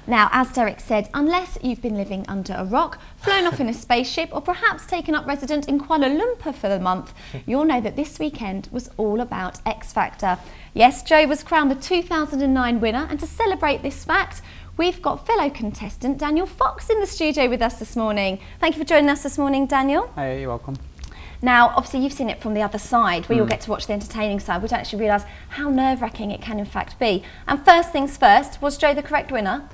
Now, as Derek said, unless you've been living under a rock, flown off in a spaceship, or perhaps taken up resident in Kuala Lumpur for the month, you'll know that this weekend was all about X Factor. Yes, Joe was crowned the 2009 winner, and to celebrate this fact, we've got fellow contestant Daniel Fox in the studio with us this morning. Thank you for joining us this morning, Daniel. Hey, you're welcome. Now, obviously you've seen it from the other side, where you'll get to watch the entertaining side. We don't actually realise how nerve-wracking it can in fact be. And first things first, was Joe the correct winner?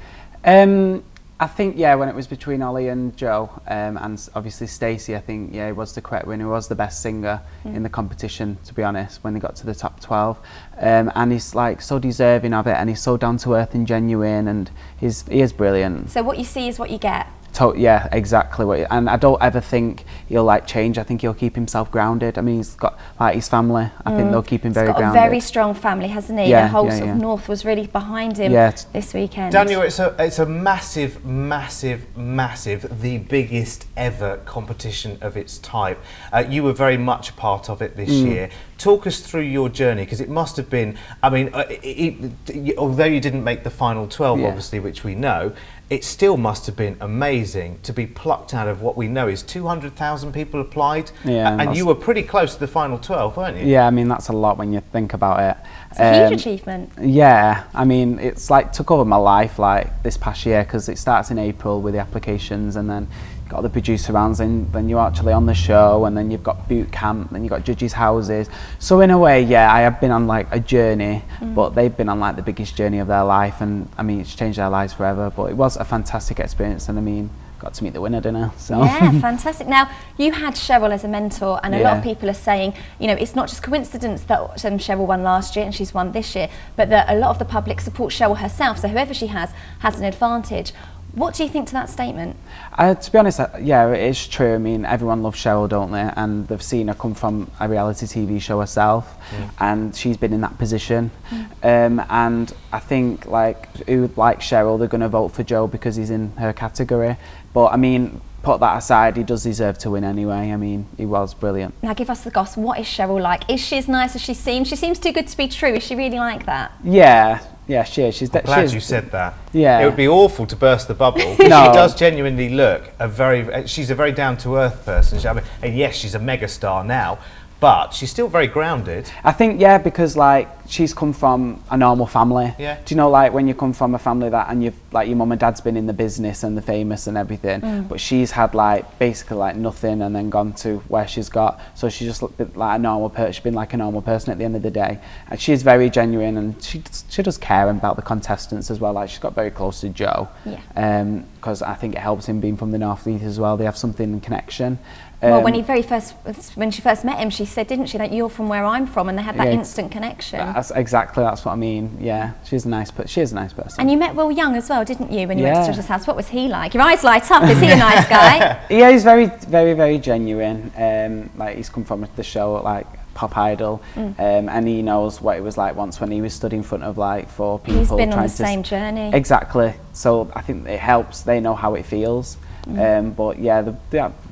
I think, yeah, when it was between Ollie and Joe, and obviously Stacey, I think, yeah, he was the correct winner. He was the best singer in the competition, to be honest, when they got to the top 12. And he's like so deserving of it, and he's so down to earth and genuine, and he is brilliant. So what you see is what you get. Yeah, exactly. And I don't ever think he'll like change. I think he'll keep himself grounded. I mean, he's got like his family. I think they'll keep him very grounded. He's got a very strong family, hasn't he? Yeah, the whole sort of North was really behind him this weekend. Daniel, it's a massive, the biggest ever competition of its type. You were very much a part of it this year. Talk us through your journey, because it must have been, I mean, although you didn't make the final 12, obviously, which we know, it still must have been amazing to be plucked out of what we know is 200,000 people applied, and you were pretty close to the final 12, weren't you? Yeah, I mean, that's a lot when you think about it. It's a huge achievement. Yeah, I mean, it's like took over my life like this past year, because it starts in April with the applications, and then you've got the producer rounds, and then you're actually on the show, and then you've got boot camp, then you've got judges' houses. So in a way, yeah, I have been on like a journey, but they've been on like the biggest journey of their life, and I mean, it's changed their lives forever. But it was a fantastic experience, and I mean, got to meet the winner, didn't I? So. Yeah, fantastic. Now, you had Cheryl as a mentor, and a lot of people are saying, you know, it's not just coincidence that Cheryl won last year and she's won this year, but that a lot of the public support Cheryl herself, so whoever she has an advantage. What do you think to that statement? To be honest, yeah, it is true. I mean, everyone loves Cheryl, don't they? And they've seen her come from a reality TV show herself, and she's been in that position. And I think, like, who would like Cheryl, they're going to vote for Joe because he's in her category. But, I mean, put that aside, he does deserve to win anyway. I mean, he was brilliant. Now, give us the goss. What is Cheryl like? Is she as nice as she seems? She seems too good to be true. Is she really like that? Yeah, she is. I'm glad you said that. Yeah. It would be awful to burst the bubble. No. She does genuinely look she's a very down-to-earth person. I mean, and yes, she's a megastar now, but she's still very grounded. I think, yeah, because like she's come from a normal family. Yeah. Do you know, like when you come from a family that, and you've like your mum and dad's been in the business and the famous and everything, but she's had like basically like nothing and then gone to where she's got. So she just looked like a normal person. She's been like a normal person at the end of the day, and she's very genuine, and she does care about the contestants as well. Like she's got very close to Joe, because I think it helps him being from the North East as well. They have something in connection. Well, when she first met him, she said, didn't she, that you're from where I'm from, and they had that instant connection. That's what I mean. Yeah, she is a nice person. And you met Will Young as well, didn't you, when you went to Judge's house? What was he like? Your eyes light up. Is he a nice guy? Yeah, he's very, very, very genuine. Like he's come from the show like Pop Idol, and he knows what it was like once when he was stood in front of like 4 people. He's been on the same journey. Exactly. So I think it helps. They know how it feels. But yeah,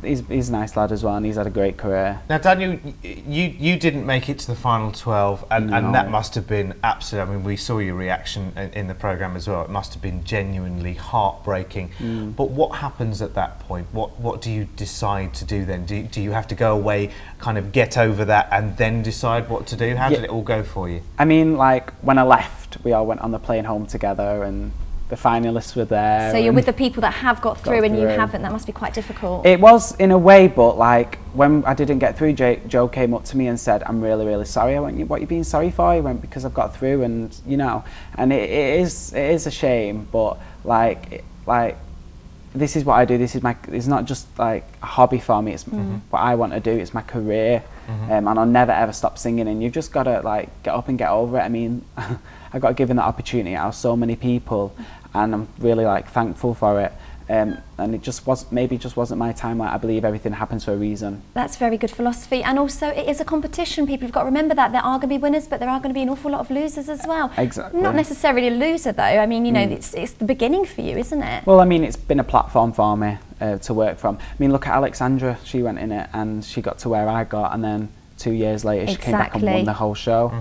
he's a nice lad as well, and he's had a great career. Now, Daniel, you didn't make it to the final 12, and that must have been absolutely. I mean, we saw your reaction in the programme as well. It must have been genuinely heartbreaking. But what happens at that point? What do you decide to do then? Do you have to go away, kind of get over that, and then decide what to do? How did it all go for you? I mean, like when I left, we all went on the plane home together, and the finalists were there. So you're with the people that have got through and you haven't. That must be quite difficult. It was in a way, but like when I didn't get through, Joe came up to me and said, "I'm really, really sorry." I went, "What are you being sorry for?" He went, "Because I've got through, and you know." And it is a shame, but like this is what I do. It's not just like a hobby for me. It's what I want to do. It's my career, and I'll never ever stop singing. And you've just got to like get up and get over it. I mean, I got given that opportunity out of so many people, and I'm really like thankful for it. And it just wasn't my time. Like I believe everything happens for a reason. That's very good philosophy, and also it is a competition. People have got to remember that there are going to be winners, but there are going to be an awful lot of losers as well. Exactly. Not necessarily a loser though. I mean, you know, it's the beginning for you, isn't it? Well, I mean, it's been a platform for me to work from. I mean, look at Alexandra. She went in it and she got to where I got, and then 2 years later she came back and won the whole show.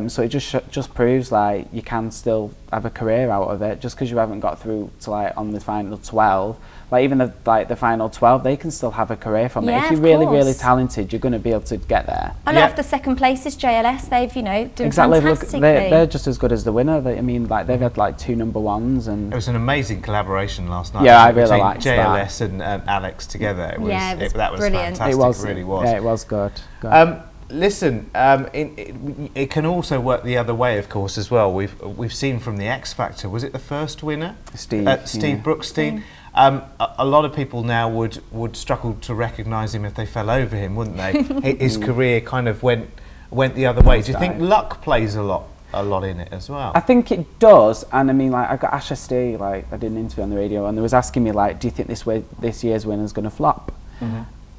So it just proves like you can still have a career out of it just because you haven't got through to like on the final 12. Like even the final 12, they can still have a career from it. Yeah, If you're really talented, you're going to be able to get there. A lot of the second places, JLS, they've doing exactly. fantastically. Look, they're just as good as the winner. I mean, like they've had like 2 number ones, and it was an amazing collaboration last night. Yeah, I really liked JLS that. and Alex together. It was, that was brilliant. fantastic. It was, really was. Yeah, it was good. Listen, it can also work the other way, of course, as well. We've seen from the X Factor. Was it the first winner? Steve Brookstein. A lot of people now would struggle to recognise him if they fell over him, wouldn't they? His career kind of went the other way. Do you think luck plays a lot in it as well? I think it does, and I mean, like I got Asher Stee, like I did an interview on the radio, and they was asking me like, do you think this year's winner's going to flop?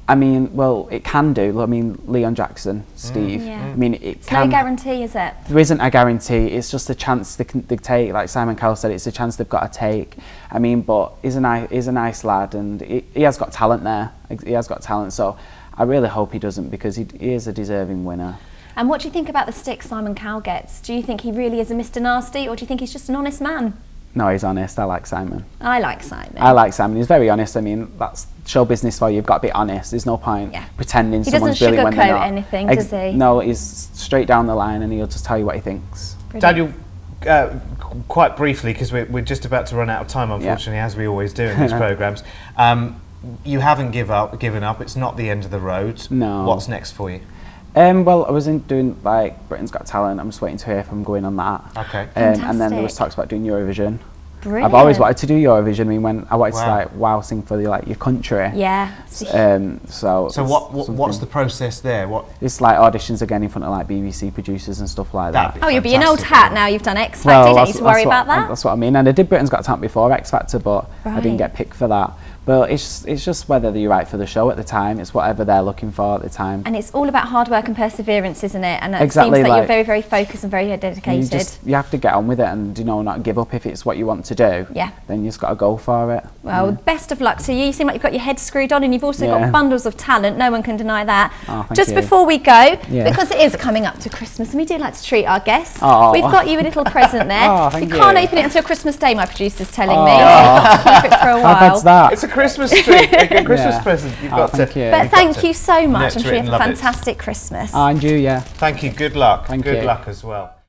I mean, well, it can do. I mean, Leon Jackson, Steve. I mean, it's no guarantee, is it? There isn't a guarantee. It's just a chance they take. Like Simon Cowell said, it's a chance they've got to take. I mean, but he's a nice lad, and he has got talent there. He has got talent. So I really hope he doesn't, because he is a deserving winner. And what do you think about the stick Simon Cowell gets? Do you think he really is a Mr. Nasty, or do you think he's just an honest man? No, he's honest. I like Simon. I like Simon. I like Simon. He's very honest. I mean, that's show business for you. You've got to be honest. There's no point pretending someone's brilliant when they're not. He doesn't sugarcoat anything, does he? No, he's straight down the line, and he'll just tell you what he thinks. Brilliant. Daniel, quite briefly, because we're just about to run out of time, unfortunately, as we always do in these programmes. You haven't given up. It's not the end of the road. No. What's next for you? Well, I was doing like Britain's Got Talent. I'm just waiting to hear if I'm going on that. Okay. And then there was talks about doing Eurovision. Brilliant. I've always wanted to do Eurovision. I mean, when I wanted to like sing for your country. Yeah. So what's the process there? It's like auditions again in front of like BBC producers and stuff like that. Oh, you'll be an old hat now. You've done X Factor. You don't need to worry about that. That's what I mean. And I did Britain's Got Talent before X Factor, but I didn't get picked for that. But it's just whether you're right for the show at the time. It's whatever they're looking for at the time. And it's all about hard work and perseverance, isn't it? And it exactly, seems that you're very, very focused and very dedicated. You have to get on with it and not give up if it's what you want to do. Yeah. Then you just got to go for it. Well, best of luck to you. You seem like you've got your head screwed on, and you've also got bundles of talent. No one can deny that. Oh, thank Just you. before we go, because it is coming up to Christmas, and we do like to treat our guests. We've got you a little present there. Thank you can't open it until Christmas Day, my producer's telling me. So you've got to keep it for a while. How bad's that? It's a Christmas tree. A Christmas present. You've got to. But thank you so much. I'm sure you have a fantastic Christmas. And you, Thank you. Good luck. Thank you. Good luck as well.